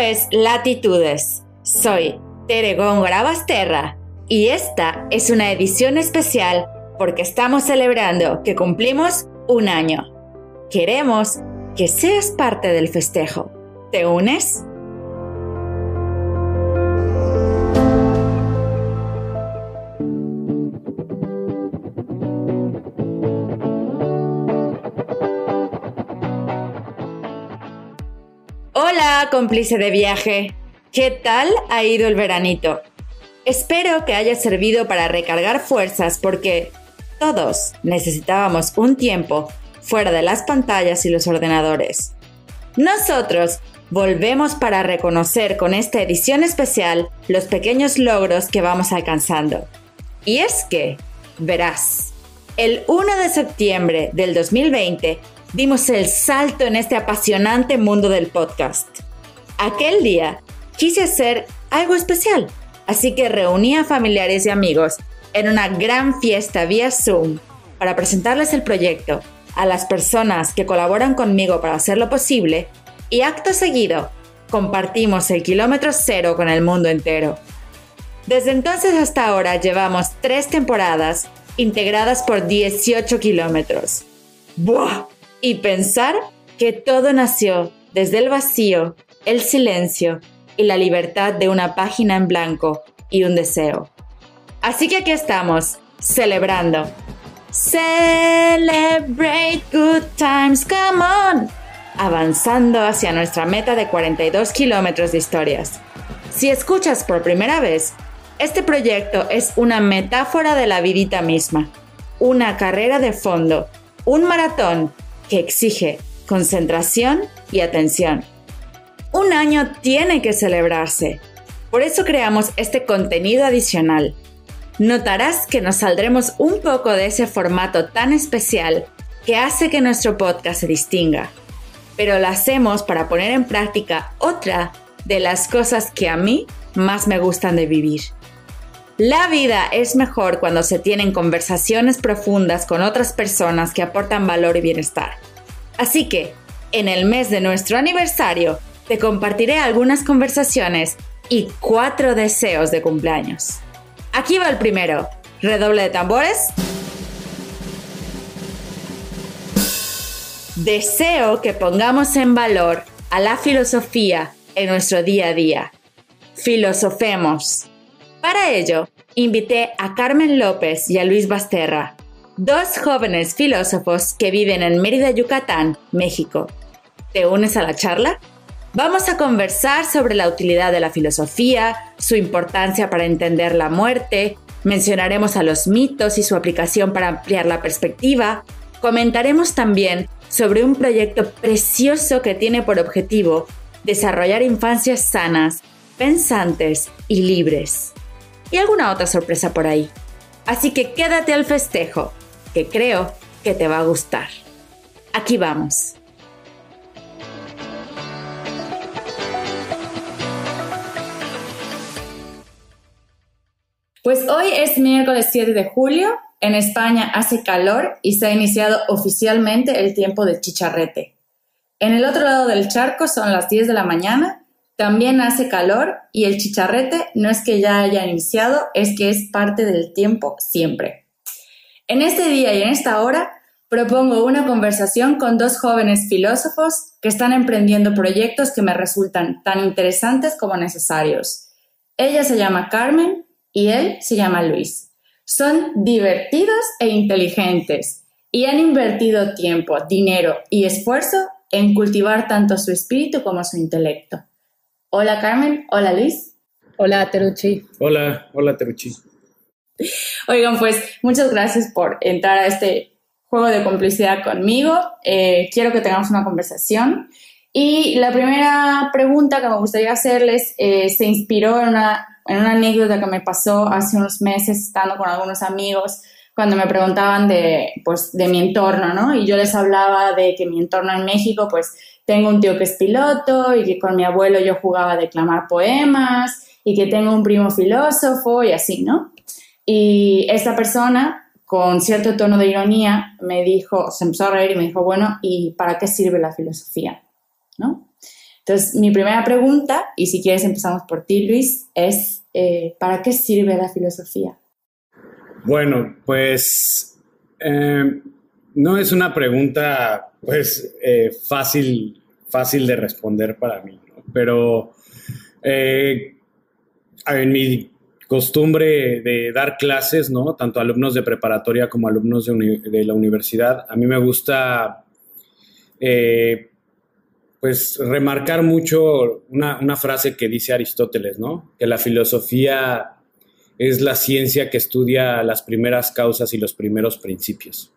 es Latitudes. Soy Tere Góngora Basterra y esta es una edición especial porque estamos celebrando que cumplimos un año. Queremos que seas parte del festejo. ¿Te unes? Hola, cómplice de viaje. ¿Qué tal ha ido el veranito? Espero que haya servido para recargar fuerzas porque todos necesitábamos un tiempo fuera de las pantallas y los ordenadores. Nosotros volvemos para reconocer con esta edición especial los pequeños logros que vamos alcanzando. Y es que, verás, el 1 de septiembre del 2020 dimos el salto en este apasionante mundo del podcast. Aquel día quise hacer algo especial, así que reuní a familiares y amigos en una gran fiesta vía Zoom para presentarles el proyecto a las personas que colaboran conmigo para hacerlo posible y acto seguido compartimos el kilómetro cero con el mundo entero. Desde entonces hasta ahora llevamos 3 temporadas integradas por 18 kilómetros. ¡Buah! Y pensar que todo nació desde el vacío, el silencio y la libertad de una página en blanco y un deseo. Así que aquí estamos, celebrando. Celebrate good times, come on. Avanzando hacia nuestra meta de 42 kilómetros de historias. Si escuchas por primera vez, este proyecto es una metáfora de la vidita misma. Una carrera de fondo, un maratón que exige concentración y atención. Un año tiene que celebrarse. Por eso creamos este contenido adicional. Notarás que nos saldremos un poco de ese formato tan especial que hace que nuestro podcast se distinga. Pero lo hacemos para poner en práctica otra de las cosas que a mí más me gustan de vivir. La vida es mejor cuando se tienen conversaciones profundas con otras personas que aportan valor y bienestar. Así que, en el mes de nuestro aniversario, te compartiré algunas conversaciones y 4 deseos de cumpleaños. Aquí va el primero. Redoble de tambores. Deseo que pongamos en valor a la filosofía en nuestro día a día. Filosofemos. Para ello, invité a Carmen López y a Luis Basterra, 2 jóvenes filósofos que viven en Mérida, Yucatán, México. ¿Te unes a la charla? Vamos a conversar sobre la utilidad de la filosofía, su importancia para entender la muerte, mencionaremos a los mitos y su aplicación para ampliar la perspectiva, comentaremos también sobre un proyecto precioso que tiene por objetivo desarrollar infancias sanas, pensantes y libres. Y alguna otra sorpresa por ahí. Así que quédate al festejo, que creo que te va a gustar. Aquí vamos. Pues hoy es miércoles 7 de julio, en España hace calor y se ha iniciado oficialmente el tiempo de chicharrete. En el otro lado del charco son las 10 de la mañana, también hace calor y el chicharrete no es que ya haya iniciado, es que es parte del tiempo siempre. En este día y en esta hora propongo una conversación con 2 jóvenes filósofos que están emprendiendo proyectos que me resultan tan interesantes como necesarios. Ella se llama Carmen y él se llama Luis. Son divertidos e inteligentes y han invertido tiempo, dinero y esfuerzo en cultivar tanto su espíritu como su intelecto. Hola Carmen, hola Luis. Hola Teruchi. Hola Teruchi. Oigan, pues muchas gracias por entrar a este juego de complicidad conmigo. Quiero que tengamos una conversación. Y la primera pregunta que me gustaría hacerles se inspiró en una anécdota que me pasó hace unos meses estando con algunos amigos cuando me preguntaban de mi entorno, ¿no? Y yo les hablaba de que mi entorno en México, pues tengo un tío que es piloto y que con mi abuelo yo jugaba a declamar poemas y que tengo un primo filósofo y así, ¿no? Y esta persona, con cierto tono de ironía, me dijo, se empezó a reír y me dijo, bueno, ¿y para qué sirve la filosofía? ¿No? Entonces, mi primera pregunta, y si quieres empezamos por ti, Luis, es ¿para qué sirve la filosofía? Bueno, pues no es una pregunta pues fácil de responder para mí, ¿no? Pero en mi costumbre de dar clases, ¿no? Tanto a alumnos de preparatoria como alumnos de la universidad, a mí me gusta pues remarcar mucho una frase que dice Aristóteles, ¿no? Que la filosofía es la ciencia que estudia las primeras causas y los primeros principios.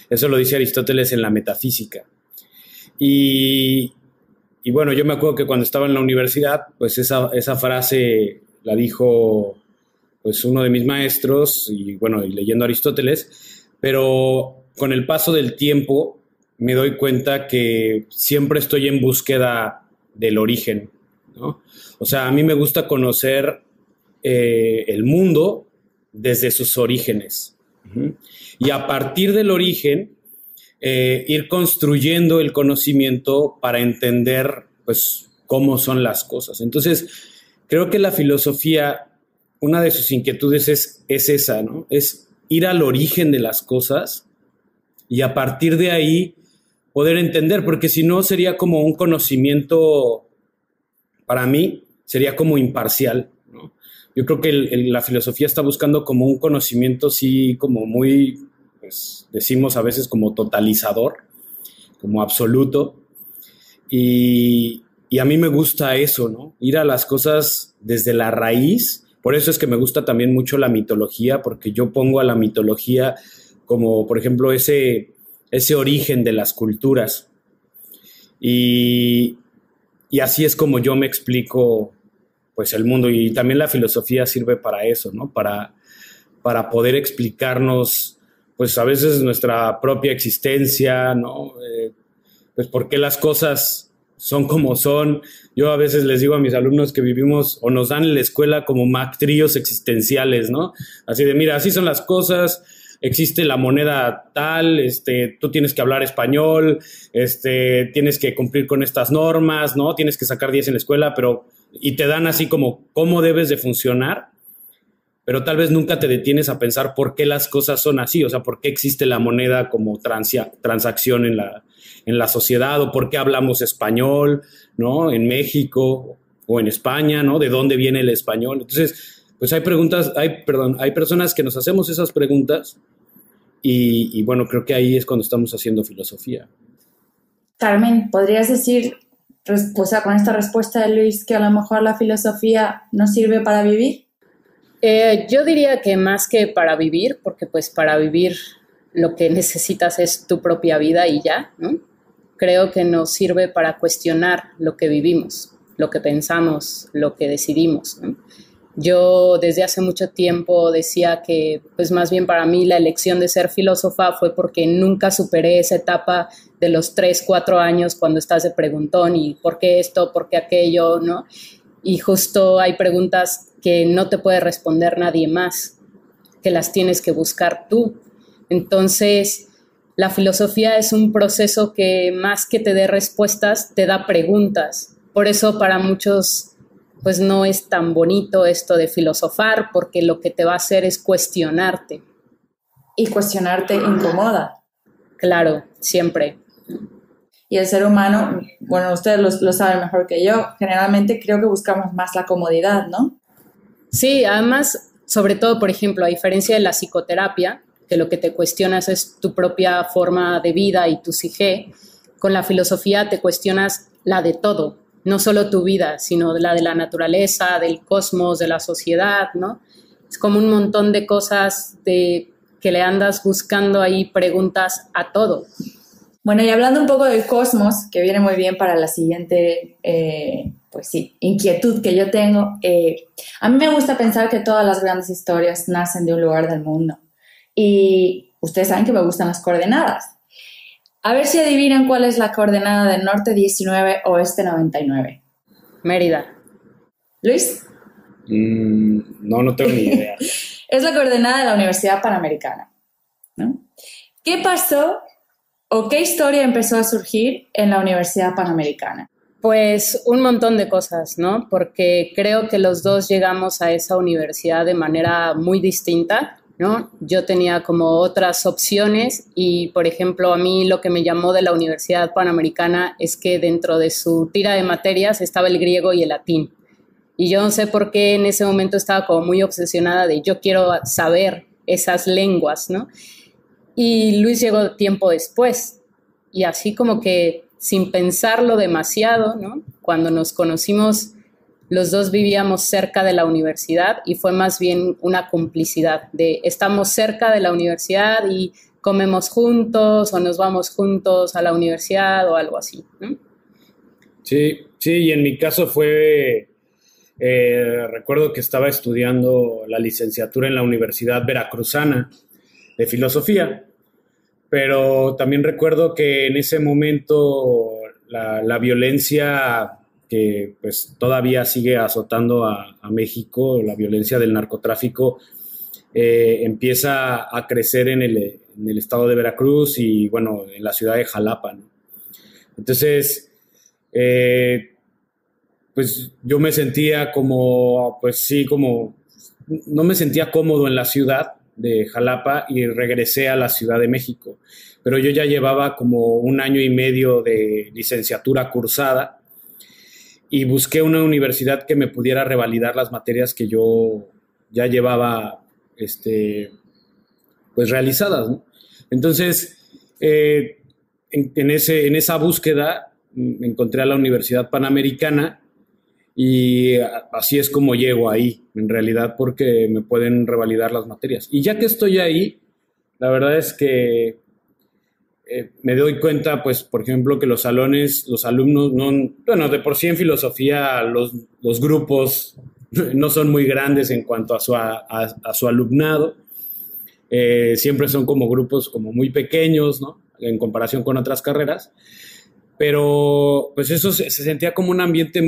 Eso lo dice Aristóteles en la Metafísica. Y, y bueno, yo me acuerdo que cuando estaba en la universidad, pues esa frase la dijo pues uno de mis maestros, y bueno, y leyendo Aristóteles, pero con el paso del tiempo me doy cuenta que siempre estoy en búsqueda del origen, ¿no? O sea, a mí me gusta conocer el mundo desde sus orígenes. Uh-huh. Y a partir del origen, ir construyendo el conocimiento para entender, pues, cómo son las cosas. Entonces, creo que la filosofía, una de sus inquietudes es esa, ¿no? Es ir al origen de las cosas y a partir de ahí poder entender, porque si no sería como un conocimiento, para mí, sería como imparcial, ¿no? Yo creo que la filosofía está buscando como un conocimiento, sí, como muy, pues decimos a veces como totalizador, como absoluto, y a mí me gusta eso, ¿no? Ir a las cosas desde la raíz. Por eso es que me gusta también mucho la mitología, porque yo pongo a la mitología como, por ejemplo, ese origen de las culturas. Y así es como yo me explico pues el mundo, y también la filosofía sirve para eso, ¿no? Para poder explicarnos pues a veces nuestra propia existencia, ¿no? Pues por qué las cosas son como son. Yo a veces les digo a mis alumnos que vivimos o nos dan en la escuela como mactríos existenciales, ¿no? Así de, mira, así son las cosas, existe la moneda tal, tú tienes que hablar español, tienes que cumplir con estas normas, ¿no? Tienes que sacar 10 en la escuela, y te dan así como cómo debes de funcionar, pero tal vez nunca te detienes a pensar por qué las cosas son así, o sea, por qué existe la moneda como transacción en la sociedad, o por qué hablamos español, ¿no? En México o en España, ¿no? ¿De dónde viene el español? Entonces, pues hay personas que nos hacemos esas preguntas y bueno, creo que ahí es cuando estamos haciendo filosofía. Carmen, ¿podrías decir, o sea, con esta respuesta de Luis, que a lo mejor la filosofía no sirve para vivir? Yo diría que más que para vivir, porque pues para vivir lo que necesitas es tu propia vida y ya, ¿no? Creo que nos sirve para cuestionar lo que vivimos, lo que pensamos, lo que decidimos, ¿no? Yo desde hace mucho tiempo decía que pues más bien para mí la elección de ser filósofa fue porque nunca superé esa etapa de los 3, 4 años cuando estás de preguntón y ¿por qué esto? ¿Por qué aquello? ¿No? Y justo hay preguntas que no te puede responder nadie más, que las tienes que buscar tú. Entonces, la filosofía es un proceso que más que te dé respuestas, te da preguntas. Por eso para muchos pues no es tan bonito esto de filosofar, porque lo que te va a hacer es cuestionarte. Y cuestionarte incomoda. Claro, siempre. Y el ser humano, bueno, ustedes lo saben mejor que yo, generalmente creo que buscamos más la comodidad, ¿no? Sí, además, sobre todo, por ejemplo, a diferencia de la psicoterapia, que lo que te cuestionas es tu propia forma de vida y tu psique, con la filosofía te cuestionas la de todo, no solo tu vida, sino la de la naturaleza, del cosmos, de la sociedad, ¿no? Es como un montón de cosas que le andas buscando ahí preguntas a todo. Bueno, y hablando un poco del cosmos, que viene muy bien para la siguiente, pues sí, inquietud que yo tengo. A mí me gusta pensar que todas las grandes historias nacen de un lugar del mundo. Y ustedes saben que me gustan las coordenadas. A ver si adivinan cuál es la coordenada del norte 19, oeste 99. Mérida. ¿Luis? No tengo ni idea. Es la coordenada de la Universidad Panamericana, ¿no? ¿Qué pasó o qué historia empezó a surgir en la Universidad Panamericana? Pues un montón de cosas, ¿no? Porque creo que los dos llegamos a esa universidad de manera muy distinta, ¿no? Yo tenía como otras opciones y, por ejemplo, a mí lo que me llamó de la Universidad Panamericana es que dentro de su tira de materias estaba el griego y el latín. Y yo no sé por qué en ese momento estaba como muy obsesionada de yo quiero saber esas lenguas, ¿no? Y Luis llegó tiempo después y así como que sin pensarlo demasiado, ¿no? Cuando nos conocimos, los dos vivíamos cerca de la universidad y fue más bien una complicidad de estamos cerca de la universidad y comemos juntos o nos vamos juntos a la universidad o algo así, ¿no? Sí, sí, y en mi caso fue, recuerdo que estaba estudiando la licenciatura en la Universidad Veracruzana de Filosofía, pero también recuerdo que en ese momento la violencia que pues todavía sigue azotando a México, la violencia del narcotráfico, empieza a crecer en el estado de Veracruz y bueno, en la ciudad de Jalapa, ¿no? Entonces, pues yo me sentía como, pues sí, como, no me sentía cómodo en la ciudad de Jalapa y regresé a la Ciudad de México. Pero yo ya llevaba como 1 año y medio de licenciatura cursada y busqué una universidad que me pudiera revalidar las materias que yo ya llevaba, pues realizadas, ¿no? Entonces, en esa búsqueda me encontré a la Universidad Panamericana y así es como llego ahí, en realidad porque me pueden revalidar las materias. Y ya que estoy ahí, la verdad es que me doy cuenta, pues, por ejemplo, que los alumnos, no, bueno, de por sí en filosofía los grupos no son muy grandes en cuanto a su alumnado. Siempre son como grupos como muy pequeños, ¿no? En comparación con otras carreras. Pero pues eso se sentía como un ambiente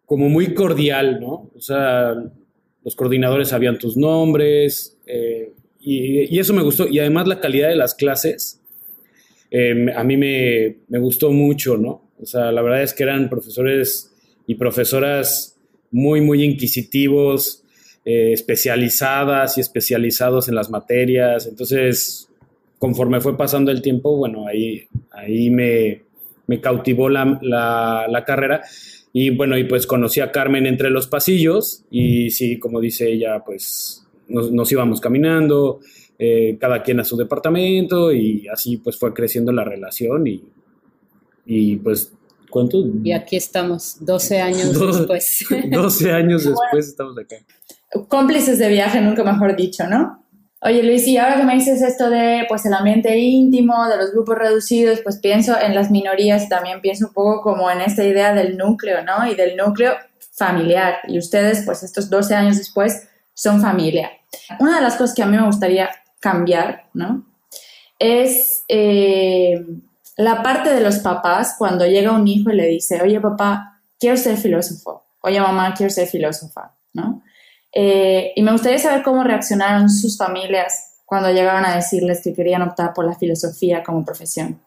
como muy cordial, ¿no? O sea, los coordinadores sabían tus nombres y eso me gustó. Y además la calidad de las clases a mí me gustó mucho, ¿no? O sea, la verdad es que eran profesores y profesoras muy, muy inquisitivos, especializadas y especializados en las materias. Entonces, conforme fue pasando el tiempo, bueno, ahí me cautivó la carrera y bueno, y pues conocí a Carmen entre los pasillos y sí, como dice ella, pues nos íbamos caminando, cada quien a su departamento y así pues fue creciendo la relación y pues, ¿cuánto? Y aquí estamos, 12 años después. 12 años después estamos acá. Cómplices de viaje, nunca mejor dicho, ¿no? Oye, Luis, y ahora que me dices esto de pues el ambiente íntimo, de los grupos reducidos, pues pienso en las minorías y también pienso un poco como en esta idea del núcleo, ¿no? Y del núcleo familiar. Y ustedes, pues estos 12 años después, son familia. Una de las cosas que a mí me gustaría cambiar, ¿no? Es la parte de los papás cuando llega un hijo y le dice, oye, papá, quiero ser filósofo. Oye, mamá, quiero ser filósofa, ¿no? Y me gustaría saber cómo reaccionaron sus familias cuando llegaron a decirles que querían optar por la filosofía como profesión.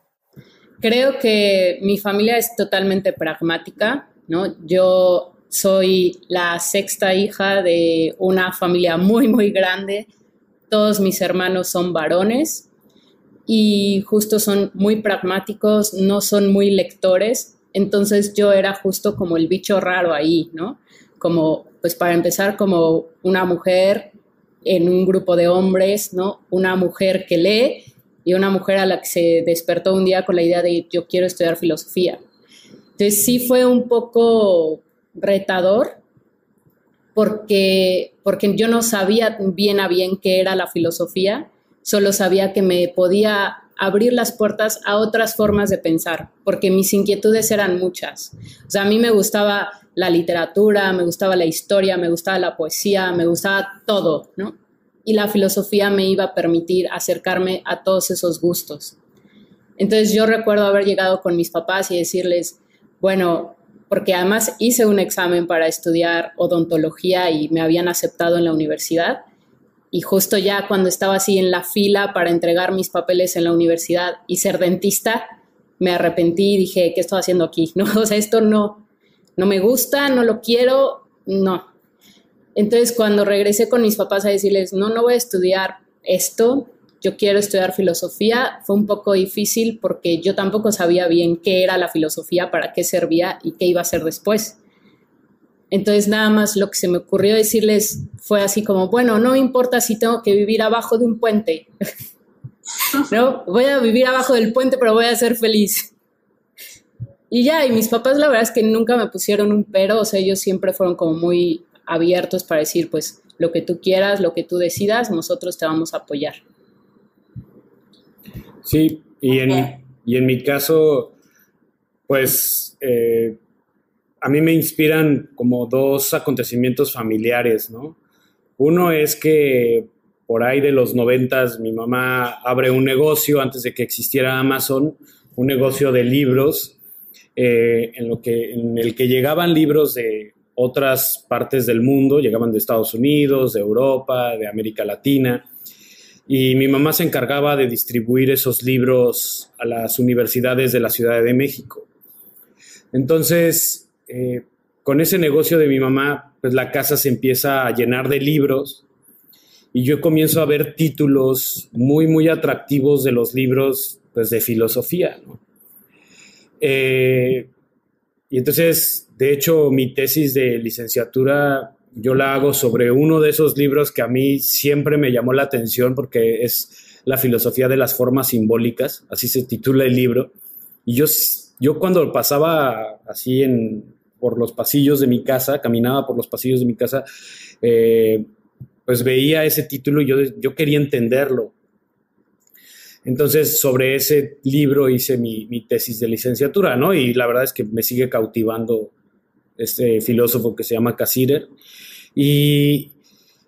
Creo que mi familia es totalmente pragmática, ¿no? Yo soy la sexta hija de una familia muy, muy grande. Todos mis hermanos son varones y justo son muy pragmáticos, no son muy lectores. Entonces yo era justo como el bicho raro ahí, ¿no? Como, pues para empezar, como una mujer en un grupo de hombres, ¿no? Una mujer que lee y una mujer a la que se despertó un día con la idea de yo quiero estudiar filosofía. Entonces sí fue un poco retador porque yo no sabía bien a bien qué era la filosofía, solo sabía que me podía abrir las puertas a otras formas de pensar, porque mis inquietudes eran muchas. O sea, a mí me gustaba la literatura, me gustaba la historia, me gustaba la poesía, me gustaba todo, ¿no? Y la filosofía me iba a permitir acercarme a todos esos gustos. Entonces yo recuerdo haber llegado con mis papás y decirles, bueno, porque además hice un examen para estudiar odontología y me habían aceptado en la universidad. Y justo ya cuando estaba así en la fila para entregar mis papeles en la universidad y ser dentista, me arrepentí y dije, ¿qué estoy haciendo aquí? ¿No? O sea, esto no me gusta, no lo quiero, no. Entonces, cuando regresé con mis papás a decirles, no voy a estudiar esto, yo quiero estudiar filosofía, fue un poco difícil porque yo tampoco sabía bien qué era la filosofía, para qué servía y qué iba a hacer después. Entonces, nada más lo que se me ocurrió decirles fue así como, bueno, no importa si tengo que vivir abajo de un puente, ¿no? Voy a vivir abajo del puente, pero voy a ser feliz. Y ya, y mis papás la verdad es que nunca me pusieron un pero, o sea, ellos siempre fueron como muy abiertos para decir, pues, lo que tú quieras, lo que tú decidas, nosotros te vamos a apoyar. Sí, y en mi caso, pues, a mí me inspiran como dos acontecimientos familiares, ¿no? Uno es que por ahí de los 90 mi mamá abre un negocio antes de que existiera Amazon, un negocio de libros, en el que llegaban libros de otras partes del mundo, llegaban de Estados Unidos, de Europa, de América Latina, y mi mamá se encargaba de distribuir esos libros a las universidades de la Ciudad de México. Entonces, con ese negocio de mi mamá, pues la casa se empieza a llenar de libros y yo comienzo a ver títulos muy, muy atractivos de los libros, pues, de filosofía, ¿no? Y entonces, de hecho, mi tesis de licenciatura yo la hago sobre uno de esos libros que a mí siempre me llamó la atención porque es La filosofía de las formas simbólicas, así se titula el libro. Y yo cuando pasaba así por los pasillos de mi casa, caminaba por los pasillos de mi casa, pues veía ese título y yo quería entenderlo. Entonces, sobre ese libro hice mi tesis de licenciatura, ¿no? Y la verdad es que me sigue cautivando este filósofo que se llama Cassirer. Y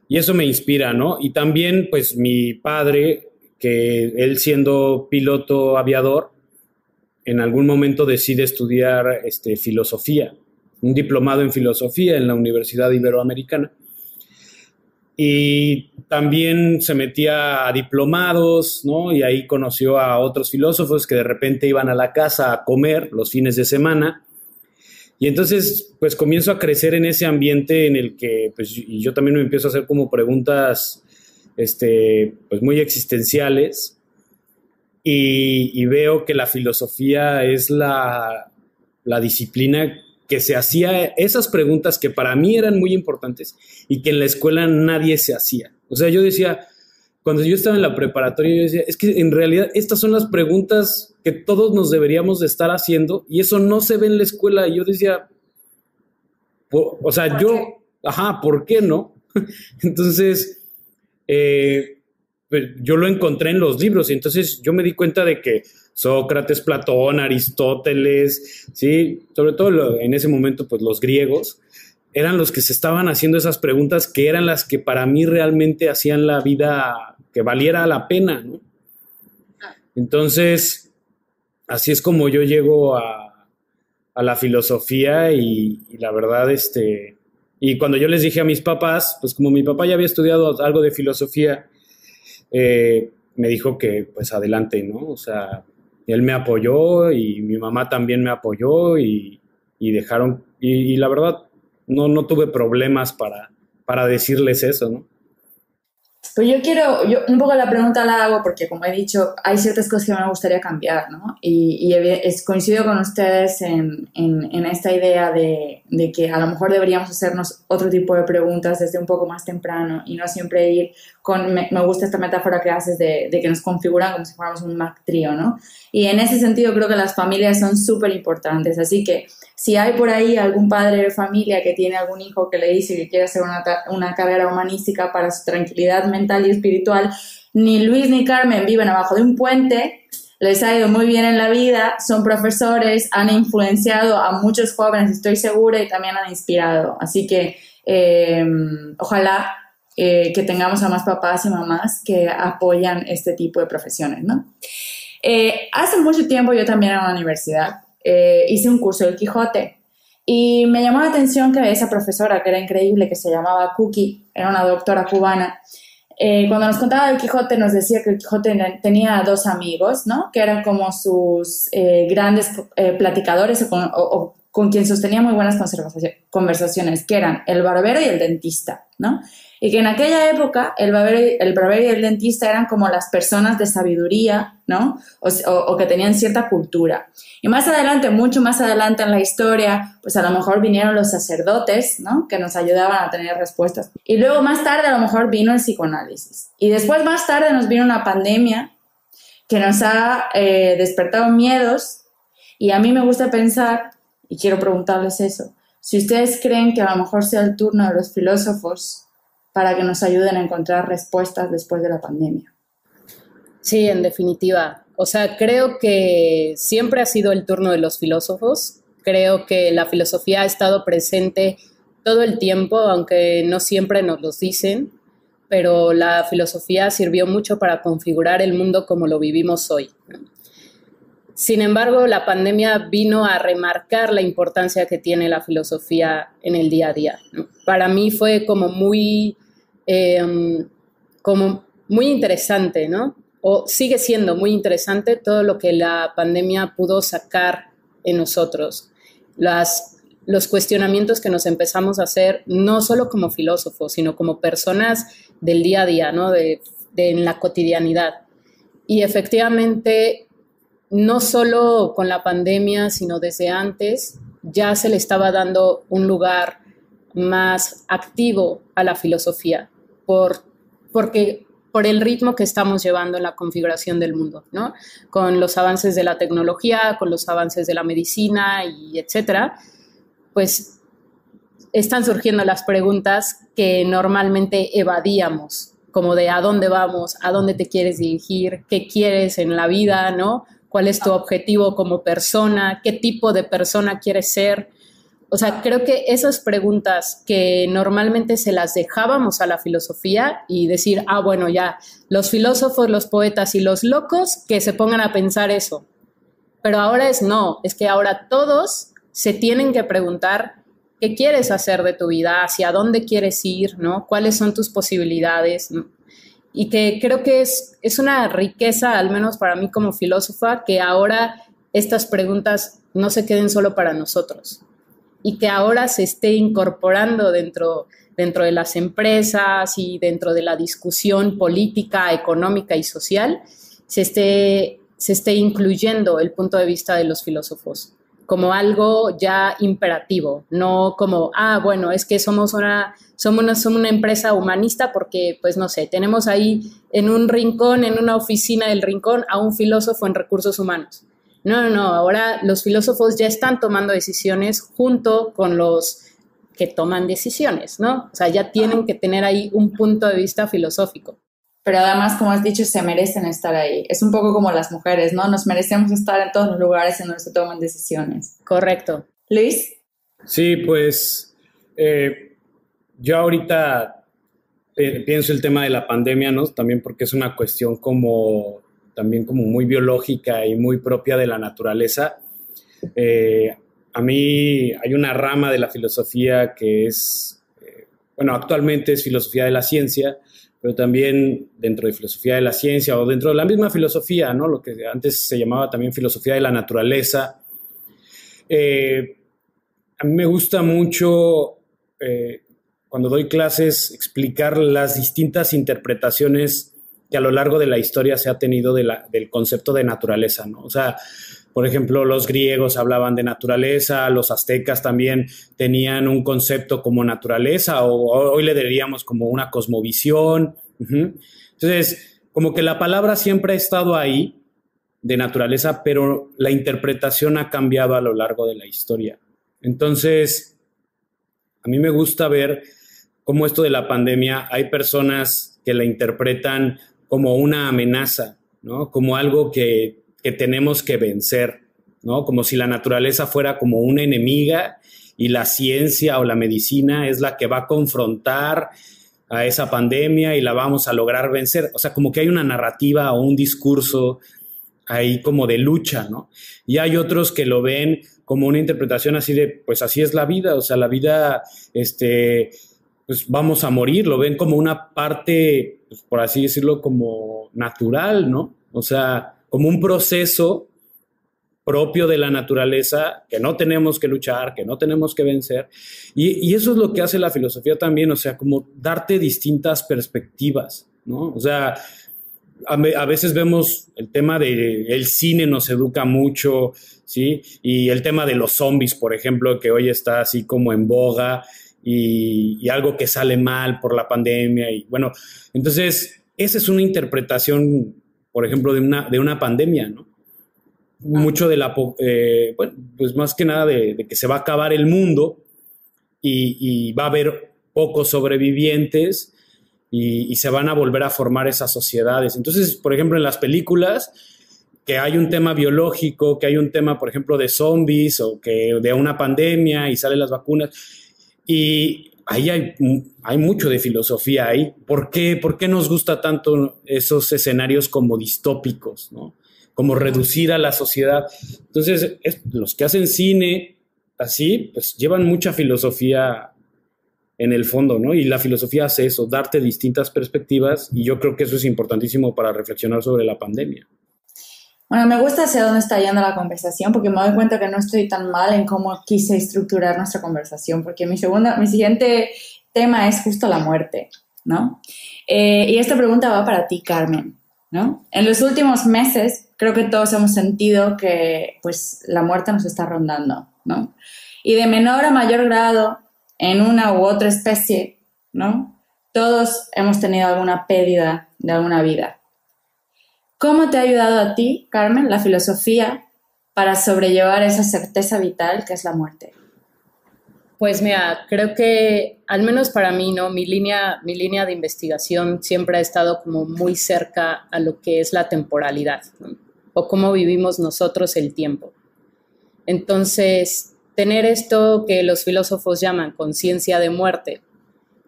eso me inspira, ¿no? Y también, pues, mi padre, que él siendo piloto aviador, en algún momento decide estudiar filosofía, un diplomado en filosofía en la Universidad Iberoamericana. Y también se metía a diplomados, ¿no? Y ahí conoció a otros filósofos que de repente iban a la casa a comer los fines de semana. Y entonces, pues comienzo a crecer en ese ambiente en el que, pues, y yo también me empiezo a hacer como preguntas, pues muy existenciales. Y veo que la filosofía es la disciplina que se hacía esas preguntas que para mí eran muy importantes y que en la escuela nadie se hacía. O sea, yo decía, cuando yo estaba en la preparatoria, yo decía, es que en realidad estas son las preguntas que todos nos deberíamos de estar haciendo y eso no se ve en la escuela. Y yo decía, o sea, ¿por qué no? Entonces, pues yo lo encontré en los libros y entonces yo me di cuenta de que Sócrates, Platón, Aristóteles, ¿sí? Sobre todo en ese momento, pues los griegos, eran los que se estaban haciendo esas preguntas que eran las que para mí realmente hacían la vida que valiera la pena, ¿no? Entonces, así es como yo llego a la filosofía y la verdad, y cuando yo les dije a mis papás, pues como mi papá ya había estudiado algo de filosofía, me dijo que pues adelante, ¿no? O sea, él me apoyó y mi mamá también me apoyó y dejaron, y la verdad no tuve problemas para decirles eso, ¿no? Pues yo un poco la pregunta la hago porque, como he dicho, hay ciertas cosas que me gustaría cambiar, ¿no? Y coincido con ustedes en esta idea de que a lo mejor deberíamos hacernos otro tipo de preguntas desde un poco más temprano y no siempre ir con... Me gusta esta metáfora que haces de que nos configuran como si fuéramos un Mac trío, ¿no? Y en ese sentido creo que las familias son súper importantes, así que si hay por ahí algún padre de familia que tiene algún hijo que le dice que quiere hacer una carrera humanística para su tranquilidad mental y espiritual, ni Luis ni Carmen viven abajo de un puente, les ha ido muy bien en la vida, son profesores, han influenciado a muchos jóvenes, estoy segura, y también han inspirado. Así que ojalá que tengamos a más papás y mamás que apoyan este tipo de profesiones, ¿no? Hace mucho tiempo yo también en la universidad hice un curso del Quijote y me llamó la atención que esa profesora, que era increíble, que se llamaba Cookie, era una doctora cubana, cuando nos contaba del Quijote, nos decía que el Quijote tenía dos amigos, ¿no? Que eran como sus grandes platicadores o con quien sostenía muy buenas conversaciones, que eran el barbero y el dentista, ¿no? Y que en aquella época el barbero y el dentista eran como las personas de sabiduría, ¿no? O que tenían cierta cultura. Y más adelante, mucho más adelante en la historia, pues a lo mejor vinieron los sacerdotes, ¿no? Que nos ayudaban a tener respuestas. Y luego más tarde a lo mejor vino el psicoanálisis. Y después más tarde nos vino una pandemia que nos ha despertado miedos. Y a mí me gusta pensar, y quiero preguntarles eso, si ustedes creen que a lo mejor sea el turno de los filósofos para que nos ayuden a encontrar respuestas después de la pandemia. Sí, en definitiva. O sea, creo que siempre ha sido el turno de los filósofos. Creo que la filosofía ha estado presente todo el tiempo, aunque no siempre nos lo dicen, pero la filosofía sirvió mucho para configurar el mundo como lo vivimos hoy. Sin embargo, la pandemia vino a remarcar la importancia que tiene la filosofía en el día a día, ¿no? Para mí fue como muy interesante, ¿no? O sigue siendo muy interesante todo lo que la pandemia pudo sacar en nosotros. Los cuestionamientos que nos empezamos a hacer, no solo como filósofos, sino como personas del día a día, ¿no? En la cotidianidad. Y efectivamente, no solo con la pandemia, sino desde antes, ya se le estaba dando un lugar más activo a la filosofía, porque por el ritmo que estamos llevando en la configuración del mundo, ¿no? Con los avances de la tecnología, con los avances de la medicina y etcétera, pues están surgiendo las preguntas que normalmente evadíamos, como de a dónde vamos, a dónde te quieres dirigir, qué quieres en la vida, ¿no? ¿Cuál es tu objetivo como persona? ¿Qué tipo de persona quieres ser? O sea, creo que esas preguntas que normalmente se las dejábamos a la filosofía y decir, bueno, ya, los filósofos, los poetas y los locos que se pongan a pensar eso. Pero ahora es que ahora todos se tienen que preguntar qué quieres hacer de tu vida, hacia dónde quieres ir, ¿no? ¿Cuáles son tus posibilidades? ¿No? Y que creo que es una riqueza, al menos para mí como filósofa, que ahora estas preguntas no se queden solo para nosotros y que ahora se esté incorporando dentro de las empresas y dentro de la discusión política, económica y social, se esté incluyendo el punto de vista de los filósofos como algo ya imperativo, no como, bueno, es que somos una empresa humanista porque, pues no sé, tenemos ahí en un rincón, en una oficina del rincón, a un filósofo en recursos humanos. No, ahora los filósofos ya están tomando decisiones junto con los que toman decisiones, ¿no? O sea, ya tienen que tener ahí un punto de vista filosófico. Pero además, como has dicho, se merecen estar ahí. Es un poco como las mujeres, ¿no? Nos merecemos estar en todos los lugares en donde se toman decisiones. Correcto. ¿Luis? Sí, pues yo ahorita pienso el tema de la pandemia, ¿no? También porque es una cuestión también como muy biológica y muy propia de la naturaleza. A mí hay una rama de la filosofía que es, actualmente es filosofía de la ciencia, pero también dentro de filosofía de la ciencia o dentro de la misma filosofía, ¿no? Lo que antes se llamaba también filosofía de la naturaleza. A mí me gusta mucho, cuando doy clases, explicar las distintas interpretaciones que a lo largo de la historia se ha tenido del concepto de naturaleza, ¿no? O sea, por ejemplo, los griegos hablaban de naturaleza, los aztecas también tenían un concepto como naturaleza, o hoy le diríamos como una cosmovisión. Entonces, como que la palabra siempre ha estado ahí, de naturaleza, pero la interpretación ha cambiado a lo largo de la historia. Entonces, a mí me gusta ver cómo esto de la pandemia, hay personas que la interpretan como una amenaza, ¿no? Como algo que tenemos que vencer, ¿no? Como si la naturaleza fuera como una enemiga y la ciencia o la medicina es la que va a confrontar a esa pandemia y la vamos a lograr vencer. O sea, como que hay una narrativa o un discurso ahí como de lucha, ¿no? Y hay otros que lo ven como una interpretación así de, pues así es la vida, o sea, la vida, pues vamos a morir, lo ven como una parte, pues, por así decirlo, como natural, ¿no? O sea, como un proceso propio de la naturaleza que no tenemos que luchar, que no tenemos que vencer. Y eso es lo que hace la filosofía también, o sea, como darte distintas perspectivas, ¿no? O sea, a veces vemos el tema del cine nos educa mucho, ¿sí? Y el tema de los zombies, por ejemplo, que hoy está así como en boga y algo que sale mal por la pandemia. Y bueno, entonces esa es una interpretación, por ejemplo, de una pandemia, ¿no? Mucho de la, bueno, pues más que nada de que se va a acabar el mundo y va a haber pocos sobrevivientes y se van a volver a formar esas sociedades. Entonces, por ejemplo, en las películas, que hay un tema biológico, que hay un tema, por ejemplo, de zombies o que de una pandemia y salen las vacunas, y ahí hay mucho de filosofía ahí. ¿Por qué nos gusta tanto esos escenarios como distópicos, ¿no? Como reducir a la sociedad? Entonces, los que hacen cine así, pues llevan mucha filosofía en el fondo, ¿no? Y la filosofía hace eso, darte distintas perspectivas, y yo creo que eso es importantísimo para reflexionar sobre la pandemia. Bueno, me gusta hacia dónde está yendo la conversación, porque me doy cuenta que no estoy tan mal en cómo quise estructurar nuestra conversación, porque mi siguiente tema es justo la muerte, ¿no? Y esta pregunta va para ti, Carmen, ¿no? En los últimos meses creo que todos hemos sentido que pues la muerte nos está rondando, ¿no? Y de menor a mayor grado, en una u otra especie, ¿no? Todos hemos tenido alguna pérdida de alguna vida. ¿Cómo te ha ayudado a ti, Carmen, la filosofía para sobrellevar esa certeza vital que es la muerte? Pues mira, creo que, al menos para mí, ¿no? Mi línea de investigación siempre ha estado como muy cerca a lo que es la temporalidad, ¿no? O cómo vivimos nosotros el tiempo. Entonces, tener esto que los filósofos llaman conciencia de muerte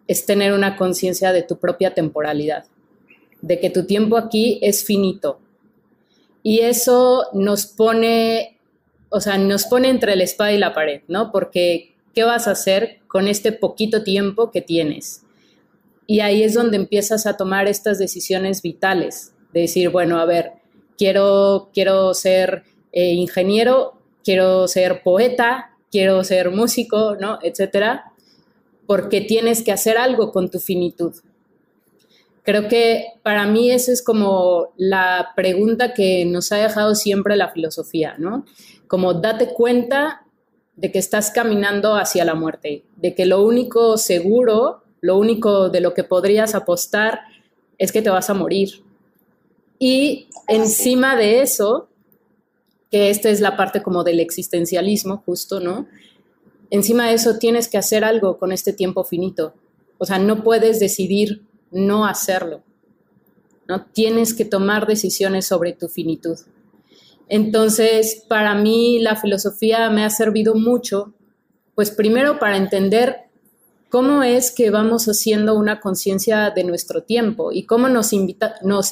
es tener una conciencia de tu propia temporalidad, de que tu tiempo aquí es finito. Y eso nos pone entre la espada y la pared, ¿no? Porque ¿qué vas a hacer con este poquito tiempo que tienes? Y ahí es donde empiezas a tomar estas decisiones vitales, de decir, bueno, a ver, quiero ser ingeniero, quiero ser poeta, quiero ser músico, ¿no? Etcétera, porque tienes que hacer algo con tu finitud. Creo que para mí esa es como la pregunta que nos ha dejado siempre la filosofía, ¿no? Como date cuenta de que estás caminando hacia la muerte, de que lo único seguro, lo único de lo que podrías apostar es que te vas a morir. Y encima de eso, que esta es la parte como del existencialismo justo, ¿no? Encima de eso tienes que hacer algo con este tiempo finito. O sea, no puedes decidir no hacerlo, ¿no? Tienes que tomar decisiones sobre tu finitud. Entonces, para mí la filosofía me ha servido mucho, pues primero para entender cómo es que vamos haciendo una conciencia de nuestro tiempo y cómo nos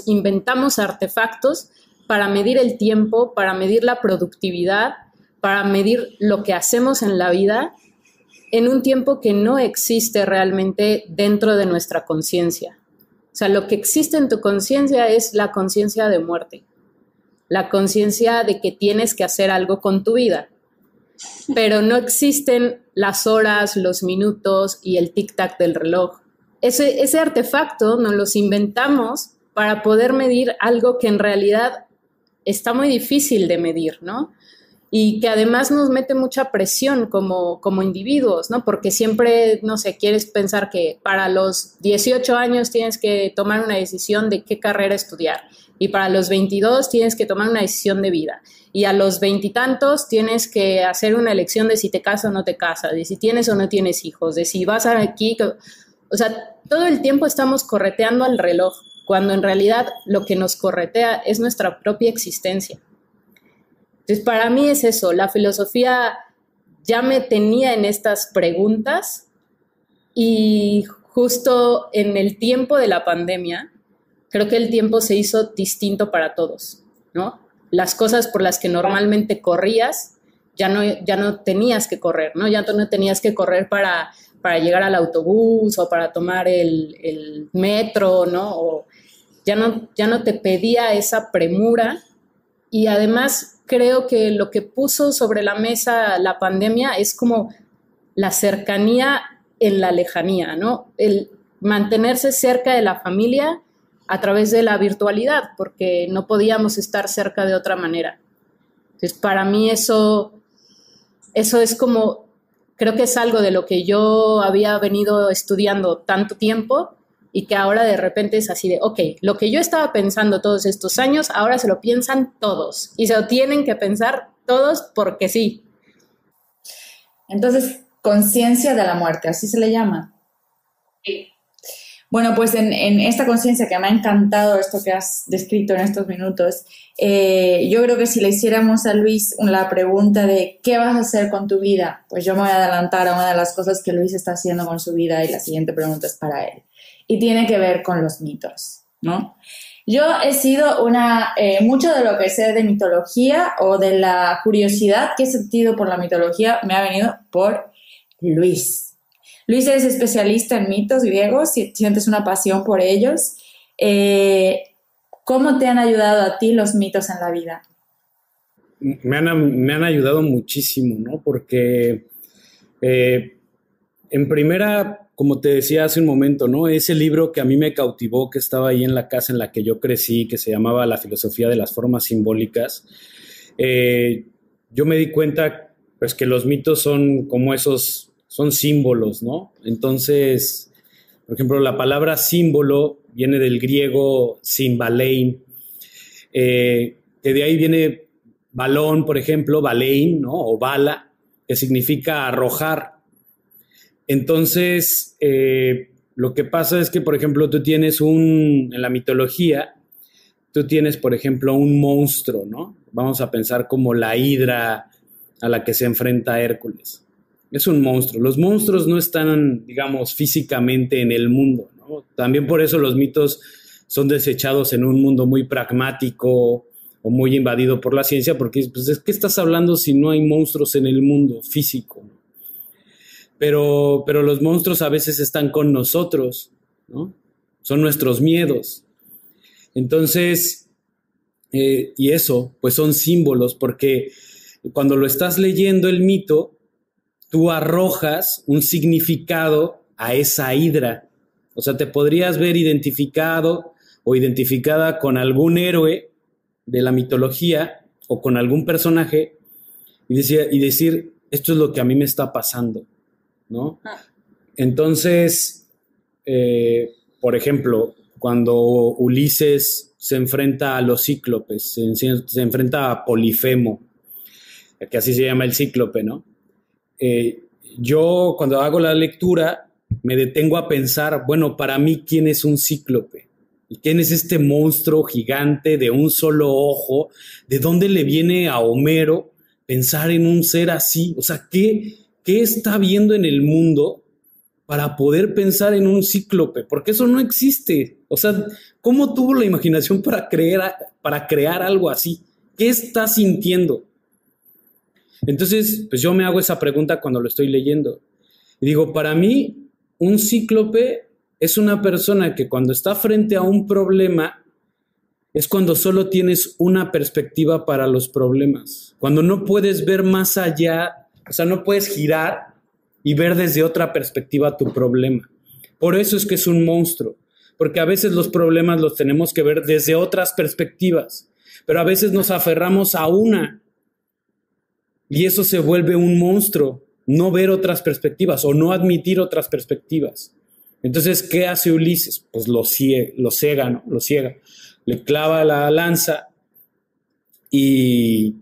inventamos artefactos para medir el tiempo, para medir la productividad, para medir lo que hacemos en la vida en un tiempo que no existe realmente dentro de nuestra conciencia. O sea, lo que existe en tu conciencia es la conciencia de muerte, la conciencia de que tienes que hacer algo con tu vida, pero no existen las horas, los minutos y el tic-tac del reloj. Ese artefacto nos los inventamos para poder medir algo que en realidad está muy difícil de medir, ¿no? Y que además nos mete mucha presión como individuos, ¿no? Porque siempre, no sé, quieres pensar que para los 18 años tienes que tomar una decisión de qué carrera estudiar, y para los 22 tienes que tomar una decisión de vida, y a los 20 y tantos tienes que hacer una elección de si te casas o no te casas, de si tienes o no tienes hijos, de si vas aquí. O sea, todo el tiempo estamos correteando al reloj, cuando en realidad lo que nos corretea es nuestra propia existencia. Entonces, para mí es eso, la filosofía ya me tenía en estas preguntas, y justo en el tiempo de la pandemia, creo que el tiempo se hizo distinto para todos, ¿no? Las cosas por las que normalmente corrías, ya no tenías que correr, ¿no? Ya no tenías que correr para para llegar al autobús o para tomar el metro, ¿no? O ya no te pedía esa premura. Y además creo que lo que puso sobre la mesa la pandemia es como la cercanía en la lejanía, ¿no? El mantenerse cerca de la familia a través de la virtualidad, porque no podíamos estar cerca de otra manera. Entonces, para mí eso es como, creo que es algo de lo que yo había venido estudiando tanto tiempo y que ahora de repente es así de, ok, lo que yo estaba pensando todos estos años, ahora se lo piensan todos y se lo tienen que pensar todos porque sí. Entonces, conciencia de la muerte, así se le llama. Sí. Bueno, pues en esta conciencia que me ha encantado esto que has descrito en estos minutos, yo creo que si le hiciéramos a Luis la pregunta de ¿qué vas a hacer con tu vida? Pues yo me voy a adelantar a una de las cosas que Luis está haciendo con su vida y la siguiente pregunta es para él. Y tiene que ver con los mitos, ¿no? Yo he sido mucho de lo que sé de mitología o de la curiosidad que he sentido por la mitología me ha venido por Luis. Luis, eres especialista en mitos griegos, sientes una pasión por ellos. ¿Cómo te han ayudado a ti los mitos en la vida? Me han ayudado muchísimo, ¿no? Porque en primera, como te decía hace un momento, ¿no? Ese libro que a mí me cautivó, que estaba ahí en la casa en la que yo crecí, que se llamaba La filosofía de las formas simbólicas, yo me di cuenta, pues, que los mitos son como son símbolos, ¿no? Entonces, por ejemplo, la palabra símbolo viene del griego symbalein, que de ahí viene balón, por ejemplo, balein, ¿no? O bala, que significa arrojar. Entonces, lo que pasa es que, por ejemplo, tú tienes en la mitología, tú tienes, por ejemplo, un monstruo, ¿no? Vamos a pensar como la hidra a la que se enfrenta Hércules. Es un monstruo. Los monstruos no están, digamos, físicamente en el mundo, ¿no? También por eso los mitos son desechados en un mundo muy pragmático o muy invadido por la ciencia, porque pues, ¿de qué estás hablando si no hay monstruos en el mundo físico? Pero los monstruos a veces están con nosotros, ¿no? Son nuestros miedos. Entonces, y eso, pues son símbolos, porque cuando lo estás leyendo el mito, tú arrojas un significado a esa hidra. O sea, te podrías ver identificado o identificada con algún héroe de la mitología o con algún personaje y decir, esto es lo que a mí me está pasando, ¿no? Entonces, por ejemplo, cuando Ulises se enfrenta a los cíclopes, se enfrenta a Polifemo, que así se llama el cíclope, ¿no? Yo cuando hago la lectura me detengo a pensar, bueno, para mí, ¿quién es un cíclope? ¿Y quién es este monstruo gigante de un solo ojo? ¿De dónde le viene a Homero pensar en un ser así? O sea, ¿qué está viendo en el mundo para poder pensar en un cíclope? Porque eso no existe. O sea, ¿cómo tuvo la imaginación para crear algo así? ¿Qué está sintiendo? Entonces, pues yo me hago esa pregunta cuando lo estoy leyendo. Y digo, para mí, un cíclope es una persona que cuando está frente a un problema, es cuando solo tienes una perspectiva para los problemas. Cuando no puedes ver más allá, o sea, no puedes girar y ver desde otra perspectiva tu problema. Por eso es que es un monstruo. Porque a veces los problemas los tenemos que ver desde otras perspectivas. Pero a veces nos aferramos a una. Y eso se vuelve un monstruo, no ver otras perspectivas o no admitir otras perspectivas. Entonces, ¿qué hace Ulises? Pues lo ciega, ¿no? Lo ciega. Le clava la lanza y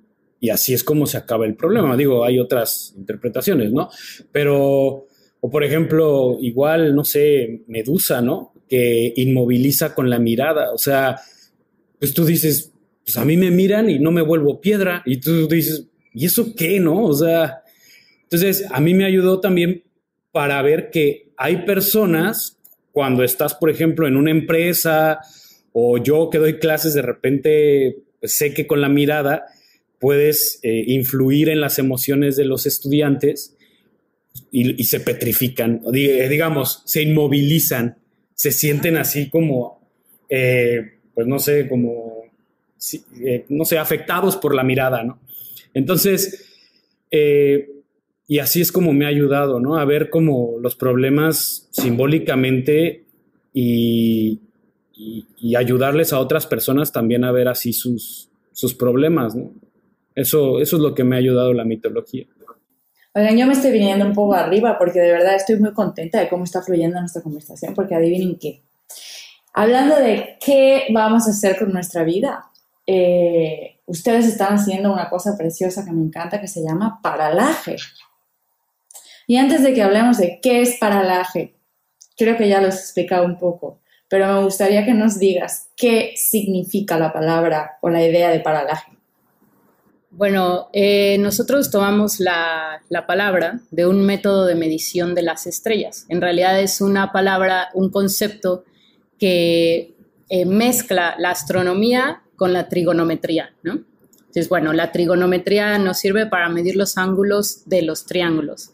así es como se acaba el problema. Digo, hay otras interpretaciones, ¿no? Pero, o por ejemplo, igual, no sé, Medusa, ¿no? Que inmoviliza con la mirada. O sea, pues tú dices, pues a mí me miran y no me vuelvo piedra. Y tú dices, ¿y eso qué, no? O sea, entonces a mí me ayudó también para ver que hay personas, cuando estás, por ejemplo, en una empresa o yo que doy clases, de repente pues, sé que con la mirada puedes influir en las emociones de los estudiantes y se petrifican, digamos, se inmovilizan, se sienten así como, pues no sé, como, no sé, afectados por la mirada, ¿no? Entonces, y así es como me ha ayudado, ¿no? A ver como los problemas simbólicamente y ayudarles a otras personas también a ver así sus problemas, ¿no? Eso es lo que me ha ayudado la mitología. Oigan, yo me estoy viniendo un poco arriba porque de verdad estoy muy contenta de cómo está fluyendo nuestra conversación, porque adivinen qué. Hablando de qué vamos a hacer con nuestra vida, ustedes están haciendo una cosa preciosa que me encanta que se llama paralaje. Y antes de que hablemos de qué es paralaje, creo que ya lo has explicado un poco, pero me gustaría que nos digas qué significa la palabra o la idea de paralaje. Bueno, nosotros tomamos la palabra de un método de medición de las estrellas. En realidad es una palabra, un concepto que mezcla la astronomía con la trigonometría, ¿no? Entonces, bueno, la trigonometría nos sirve para medir los ángulos de los triángulos.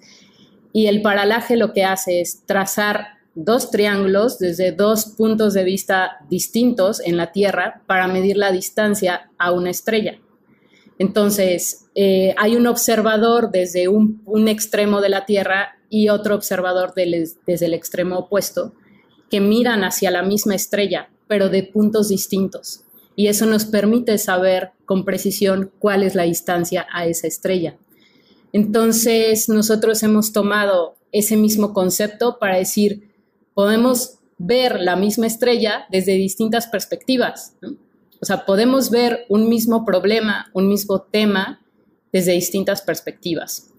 Y el paralaje lo que hace es trazar dos triángulos desde dos puntos de vista distintos en la Tierra para medir la distancia a una estrella. Entonces, hay un observador desde un extremo de la Tierra y otro observador desde el extremo opuesto que miran hacia la misma estrella, pero de puntos distintos. Y eso nos permite saber con precisión cuál es la distancia a esa estrella. Entonces, nosotros hemos tomado ese mismo concepto para decir, podemos ver la misma estrella desde distintas perspectivas, ¿no? O sea, podemos ver un mismo problema, un mismo tema desde distintas perspectivas.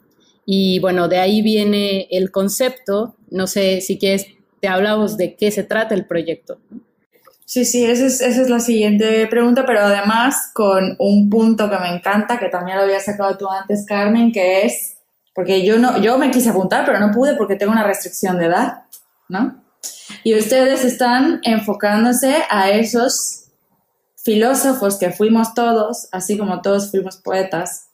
Y bueno, de ahí viene el concepto. No sé si quieres, te hablamos de qué se trata el proyecto. Sí, esa es la siguiente pregunta, pero además con un punto que me encanta, que también lo había sacado tú antes, Carmen, que es, porque yo me quise apuntar, pero no pude porque tengo una restricción de edad, ¿no? Y ustedes están enfocándose a esos filósofos que fuimos todos, así como todos fuimos poetas,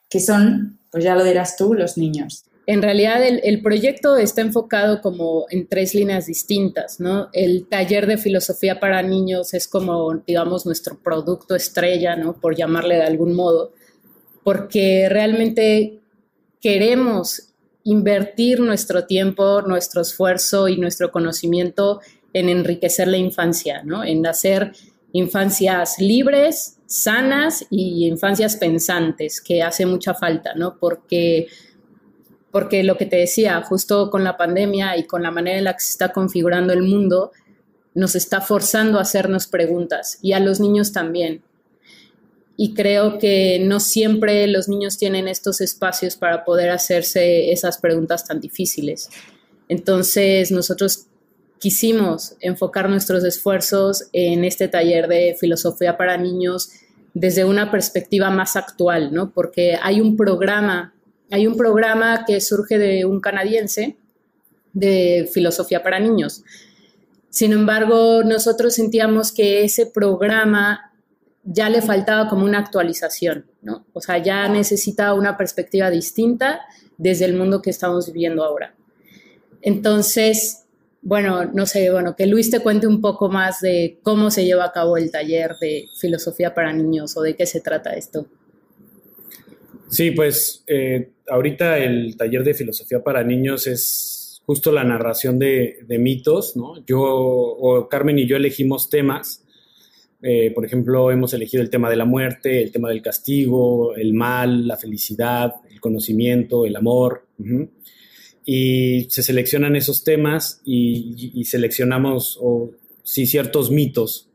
que son, pues ya lo dirás tú, los niños. En realidad el proyecto está enfocado como en 3 líneas distintas, ¿no? El taller de filosofía para niños es como, digamos, nuestro producto estrella, ¿no? Por llamarle de algún modo, porque realmente queremos invertir nuestro tiempo, nuestro esfuerzo y nuestro conocimiento en enriquecer la infancia, ¿no? En hacer infancias libres, sanas y infancias pensantes, que hace mucha falta, ¿no? Porque lo que te decía, justo con la pandemia y con la manera en la que se está configurando el mundo, nos está forzando a hacernos preguntas, y a los niños también. Y creo que no siempre los niños tienen estos espacios para poder hacerse esas preguntas tan difíciles. Entonces, nosotros quisimos enfocar nuestros esfuerzos en este taller de filosofía para niños desde una perspectiva más actual, ¿no? Porque hay un programa que surge de un canadiense de filosofía para niños. Sin embargo, nosotros sentíamos que ese programa ya le faltaba como una actualización, ¿no? O sea, ya necesita una perspectiva distinta desde el mundo que estamos viviendo ahora. Entonces, bueno, no sé, que Luis te cuente un poco más de cómo se lleva a cabo el taller de filosofía para niños o de qué se trata esto. Sí, pues ahorita el taller de filosofía para niños es justo la narración de mitos, ¿no? Carmen y yo elegimos temas. Por ejemplo, hemos elegido el tema de la muerte, el tema del castigo, el mal, la felicidad, el conocimiento, el amor. Y se seleccionan esos temas y seleccionamos ciertos mitos.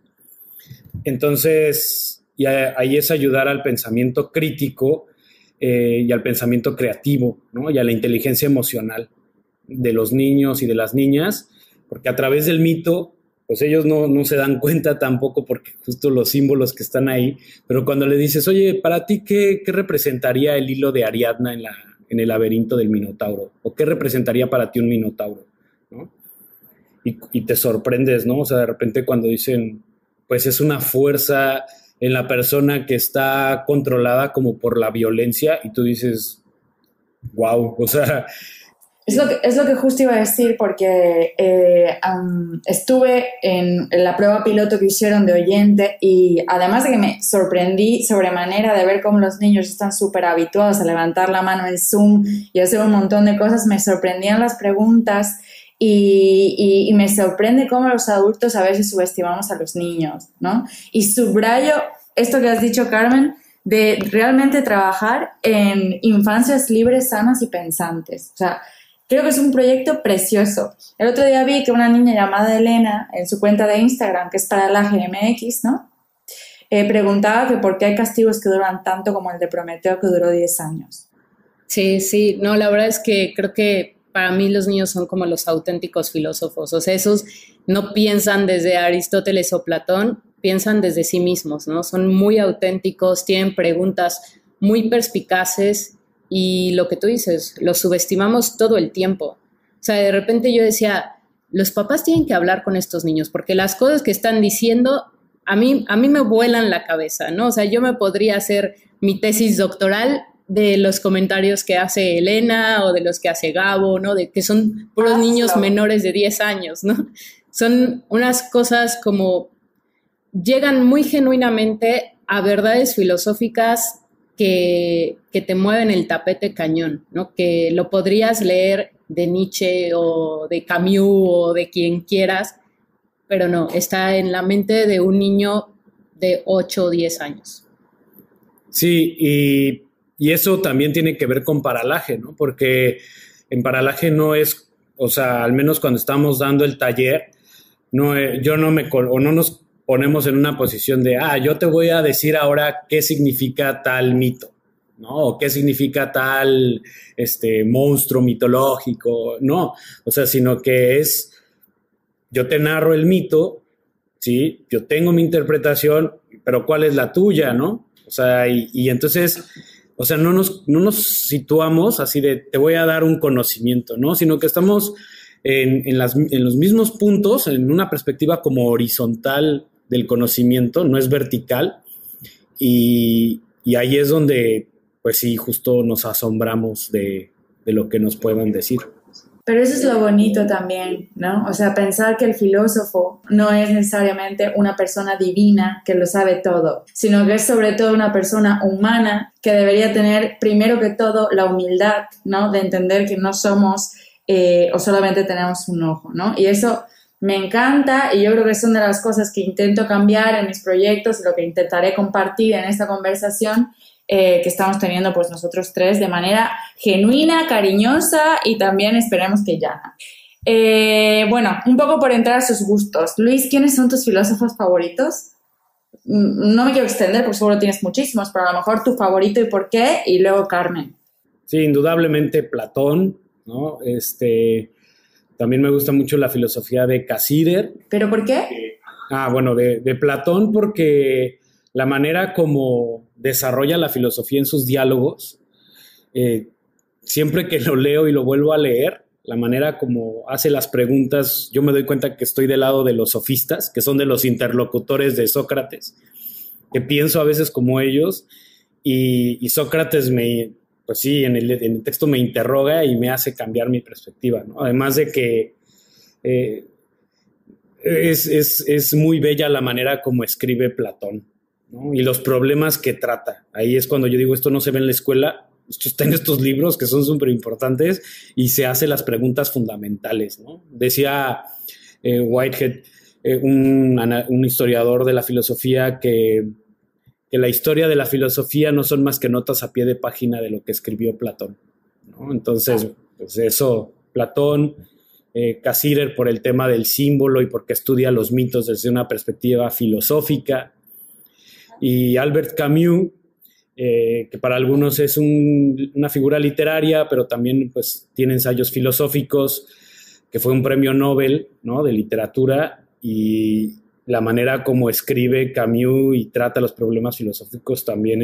Entonces, y ahí es ayudar al pensamiento crítico y al pensamiento creativo, ¿no? Y a la inteligencia emocional de los niños y de las niñas, porque a través del mito, pues ellos no se dan cuenta tampoco, porque justo los símbolos que están ahí, pero cuando le dices, oye, para ti, ¿qué representaría el hilo de Ariadna en el laberinto del Minotauro? ¿O qué representaría para ti un Minotauro? ¿No? Y te sorprendes, ¿no? O sea, de repente cuando dicen, pues es una fuerza en la persona que está controlada como por la violencia, y tú dices, wow, o sea, Es lo que justo iba a decir porque estuve en la prueba piloto que hicieron de oyente y además de que me sorprendí sobremanera de ver cómo los niños están súper habituados a levantar la mano en Zoom y hacer un montón de cosas, me sorprendían las preguntas y me sorprende cómo los adultos a veces subestimamos a los niños, ¿no? Y subrayo esto que has dicho, Carmen, de realmente trabajar en infancias libres, sanas y pensantes. O sea, creo que es un proyecto precioso. El otro día vi que una niña llamada Elena, en su cuenta de Instagram, que es para la GMX, ¿no? Preguntaba que por qué hay castigos que duran tanto como el de Prometeo, que duró 10 años. Sí, no, la verdad es que creo que para mí los niños son como los auténticos filósofos. O sea, esos no piensan desde Aristóteles o Platón, piensan desde sí mismos, ¿no? Son muy auténticos, tienen preguntas muy perspicaces y lo que tú dices, los subestimamos todo el tiempo. O sea, de repente yo decía, los papás tienen que hablar con estos niños porque las cosas que están diciendo a mí me vuelan la cabeza, ¿no? O sea, yo me podría hacer mi tesis doctoral de los comentarios que hace Elena o de los que hace Gabo, ¿no? De que son puros niños menores de 10 años, ¿no? Son unas cosas como llegan muy genuinamente a verdades filosóficas que te mueven el tapete cañón, ¿no? Que lo podrías leer de Nietzsche o de Camus o de quien quieras, pero no, está en la mente de un niño de 8 o 10 años. Sí, y eso también tiene que ver con paralaje, ¿no? Porque en paralaje no es, o sea, al menos cuando estamos dando el taller, no nos ponemos en una posición de, yo te voy a decir ahora qué significa tal mito, ¿no? O qué significa tal monstruo mitológico, no, o sea, sino que es, yo te narro el mito, ¿sí? Yo tengo mi interpretación, pero ¿cuál es la tuya, no? O sea, y entonces, o sea, no nos situamos así de, te voy a dar un conocimiento, ¿no? Sino que estamos en los mismos puntos, en una perspectiva como horizontal del conocimiento, no es vertical, y ahí es donde, pues sí, justo nos asombramos de lo que nos puedan decir. Pero eso es lo bonito también, ¿no? O sea, pensar que el filósofo no es necesariamente una persona divina que lo sabe todo, sino que es sobre todo una persona humana que debería tener, primero que todo, la humildad, ¿no? De entender que no somos o solamente tenemos un ojo, ¿no? Y eso me encanta y yo creo que es una de las cosas que intento cambiar en mis proyectos, lo que intentaré compartir en esta conversación que estamos teniendo pues nosotros tres de manera genuina, cariñosa y también esperemos que llana. Bueno, un poco por entrar a sus gustos. Luis, ¿quiénes son tus filósofos favoritos? No me quiero extender porque seguro tienes muchísimos, pero a lo mejor tu favorito y por qué, y luego Carmen. Sí, indudablemente Platón, ¿no? También me gusta mucho la filosofía de Casíder. ¿Pero por qué? Bueno, de Platón porque la manera como desarrolla la filosofía en sus diálogos, siempre que lo leo y lo vuelvo a leer, la manera como hace las preguntas, yo me doy cuenta que estoy del lado de los sofistas, que son de los interlocutores de Sócrates, que pienso a veces como ellos, y Sócrates pues sí, en el texto me interroga y me hace cambiar mi perspectiva, ¿no? Además de que es muy bella la manera como escribe Platón, ¿no? Y los problemas que trata. Ahí es cuando yo digo, esto no se ve en la escuela, esto está en estos libros que son súper importantes y se hace las preguntas fundamentales, ¿no? Decía Whitehead, un historiador de la filosofía, que la historia de la filosofía no son más que notas a pie de página de lo que escribió Platón, ¿no? Entonces, pues eso, Platón, Casíder por el tema del símbolo y porque estudia los mitos desde una perspectiva filosófica, y Albert Camus, que para algunos es una figura literaria, pero también pues tiene ensayos filosóficos, que fue un premio Nobel, ¿no? De literatura, y la manera como escribe Camus y trata los problemas filosóficos también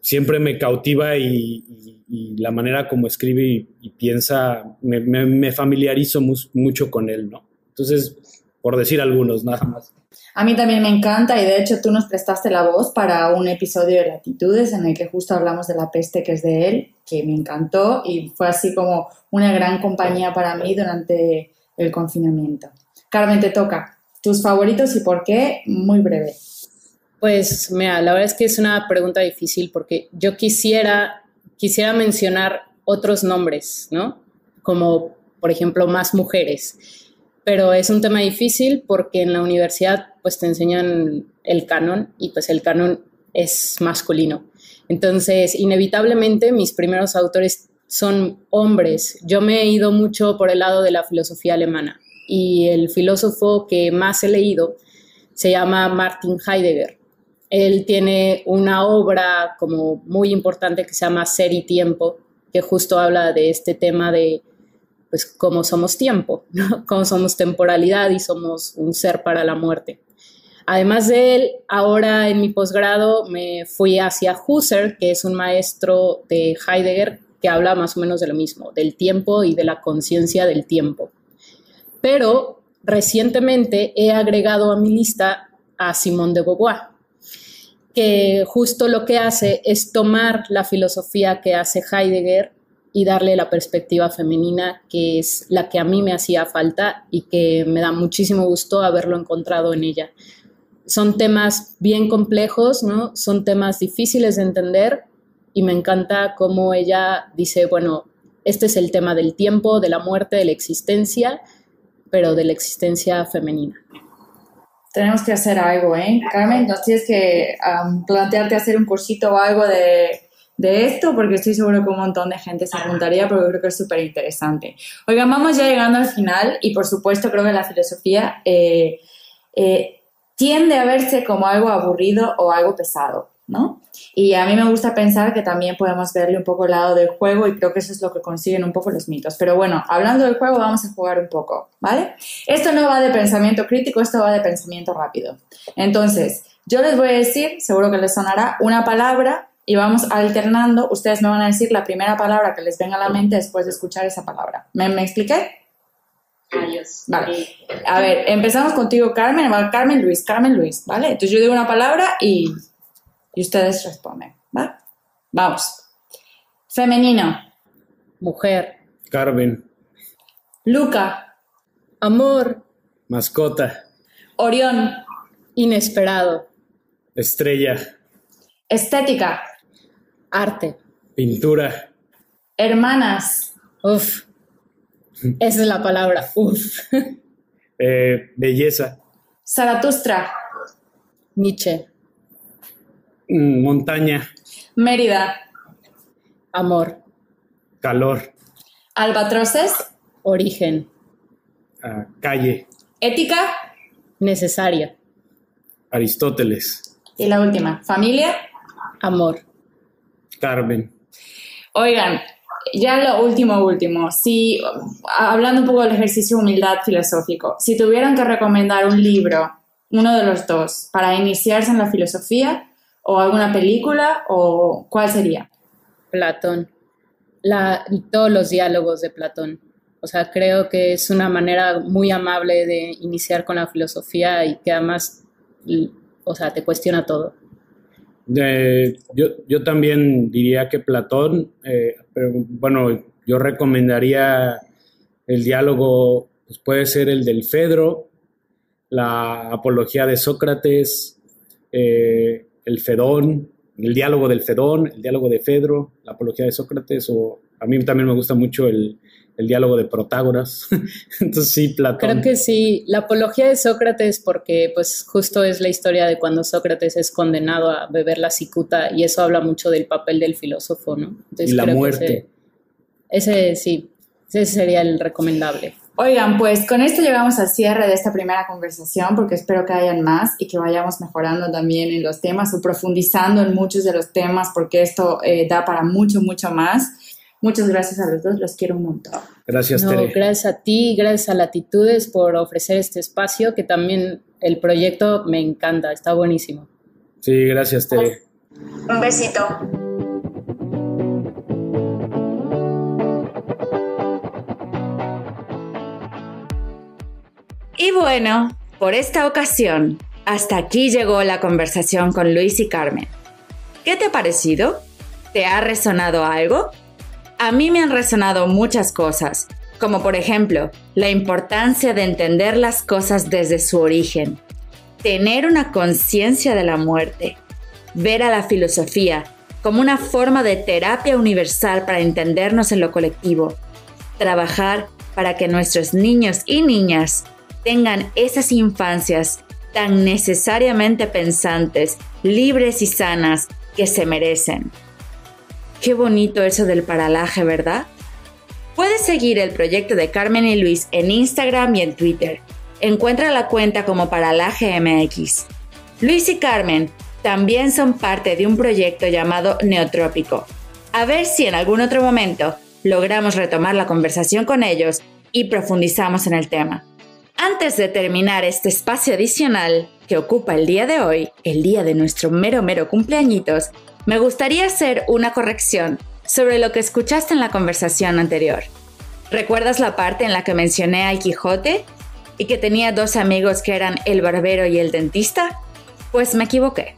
siempre me cautiva, y la manera como escribe y piensa, me familiarizo mucho con él, ¿no? Entonces, por decir algunos, nada más. A mí también me encanta y de hecho tú nos prestaste la voz para un episodio de Latitudes en el que justo hablamos de La peste, que es de él, que me encantó y fue así como una gran compañía para mí durante el confinamiento. Carmen, te toca. ¿Tus favoritos y por qué? Muy breve. Pues mira, la verdad es que es una pregunta difícil porque yo quisiera mencionar otros nombres, ¿no? Como, por ejemplo, más mujeres. Pero es un tema difícil porque en la universidad pues te enseñan el canon y pues el canon es masculino. Entonces, inevitablemente mis primeros autores son hombres. Yo me he ido mucho por el lado de la filosofía alemana y el filósofo que más he leído se llama Martin Heidegger. Él tiene una obra como muy importante que se llama Ser y Tiempo, que justo habla de este tema de pues cómo somos tiempo, ¿no? Cómo somos temporalidad y somos un ser para la muerte. Además de él, ahora en mi posgrado me fui hacia Husserl, que es un maestro de Heidegger que habla más o menos de lo mismo, del tiempo y de la conciencia del tiempo. Pero recientemente he agregado a mi lista a Simone de Beauvoir, que justo lo que hace es tomar la filosofía que hace Heidegger y darle la perspectiva femenina, que es la que a mí me hacía falta y que me da muchísimo gusto haberlo encontrado en ella. Son temas bien complejos, ¿no? Son temas difíciles de entender y me encanta cómo ella dice, bueno, este es el tema del tiempo, de la muerte, de la existencia, pero de la existencia femenina. Tenemos que hacer algo, ¿eh? Carmen, nos tienes que plantearte hacer un cursito o algo de esto, porque estoy seguro que un montón de gente se apuntaría, porque creo que es súper interesante. Oigan, vamos ya llegando al final y por supuesto creo que la filosofía tiende a verse como algo aburrido o algo pesado, ¿no? Y a mí me gusta pensar que también podemos verle un poco el lado del juego y creo que eso es lo que consiguen un poco los mitos. Pero bueno, hablando del juego vamos a jugar un poco, ¿vale? Esto no va de pensamiento crítico, esto va de pensamiento rápido. Entonces, yo les voy a decir, seguro que les sonará, una palabra y vamos alternando. Ustedes me van a decir la primera palabra que les venga a la mente después de escuchar esa palabra. ¿Me expliqué? Adiós. Vale. A ver, empezamos contigo, Carmen. Carmen Luis, ¿vale? Entonces yo digo una palabra y ustedes responden, ¿va? Vamos. Femenino. Mujer. Carmen. Luca. Amor. Mascota. Orión. Inesperado. Estrella. Estética. Arte. Pintura. Hermanas. Uf. Esa es la palabra. Uf. Belleza. Zaratustra. Nietzsche. Montaña. Mérida. Amor. Calor. Albatroces. Origen. Calle. Ética. Necesaria. Aristóteles. Y la última, familia. Amor. Carmen. Oigan, ya lo último, si, hablando un poco del ejercicio de humildad filosófico, si tuvieran que recomendar un libro, uno de los dos, para iniciarse en la filosofía, o alguna película, o ¿cuál sería? Platón. Todos los diálogos de Platón. O sea, creo que es una manera muy amable de iniciar con la filosofía y que además, o sea, te cuestiona todo. Yo también diría que Platón, pero bueno, yo recomendaría el diálogo, pues puede ser el del Fedro, la apología de Sócrates, el Fedón, el diálogo del Fedón, el diálogo de Fedro, la apología de Sócrates, o a mí también me gusta mucho el diálogo de Protágoras. Entonces sí, Platón. Creo que sí, la apología de Sócrates, porque pues justo es la historia de cuando Sócrates es condenado a beber la cicuta y eso habla mucho del papel del filósofo, ¿no? Entonces, y la muerte. Ese sería el recomendable. Oigan, pues con esto llegamos al cierre de esta primera conversación porque espero que hayan más y que vayamos mejorando también en los temas o profundizando en muchos de los temas porque esto da para mucho, mucho más. Muchas gracias a los dos, los quiero un montón. Gracias, Tere. Gracias a ti, gracias a Latitudes por ofrecer este espacio, que también el proyecto me encanta, está buenísimo. Sí, gracias, Tere. Un besito. Y bueno, por esta ocasión Hasta aquí llegó la conversación con Luis y Carmen. ¿Qué te ha parecido? ¿Te ha resonado algo? A mí me han resonado muchas cosas, como por ejemplo, la importancia de entender las cosas desde su origen, tener una conciencia de la muerte, ver a la filosofía como una forma de terapia universal para entendernos en lo colectivo, trabajar para que nuestros niños y niñas tengan esas infancias tan necesariamente pensantes, libres y sanas que se merecen. Qué bonito eso del paralaje, ¿verdad? Puedes seguir el proyecto de Carmen y Luis en Instagram y en Twitter. Encuentra la cuenta como Paralaje MX. Luis y Carmen también son parte de un proyecto llamado Neotrópico. A ver si en algún otro momento logramos retomar la conversación con ellos y profundizamos en el tema. Antes de terminar este espacio adicional que ocupa el día de hoy, el día de nuestro mero cumpleañitos, me gustaría hacer una corrección sobre lo que escuchaste en la conversación anterior. ¿Recuerdas la parte en la que mencioné al Quijote y que tenía 2 amigos que eran el barbero y el dentista? Pues me equivoqué.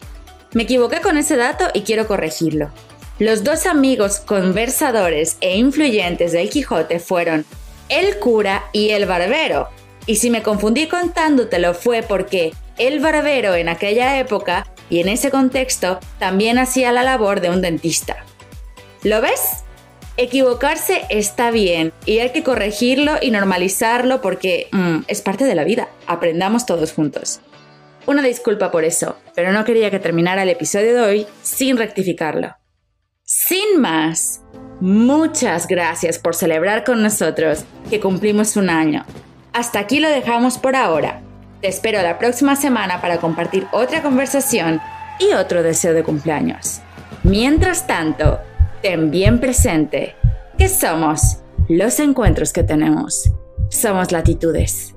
Me equivoqué con ese dato y quiero corregirlo. Los 2 amigos conversadores e influyentes del Quijote fueron el cura y el barbero. Y si me confundí contándotelo fue porque el barbero en aquella época y en ese contexto también hacía la labor de un dentista. ¿Lo ves? Equivocarse está bien y hay que corregirlo y normalizarlo porque es parte de la vida. Aprendamos todos juntos. Una disculpa por eso, pero no quería que terminara el episodio de hoy sin rectificarlo. Sin más, muchas gracias por celebrar con nosotros que cumplimos 1 año. Hasta aquí lo dejamos por ahora. Te espero la próxima semana para compartir otra conversación y otro deseo de cumpleaños. Mientras tanto, ten bien presente que somos los encuentros que tenemos. Somos latitudes.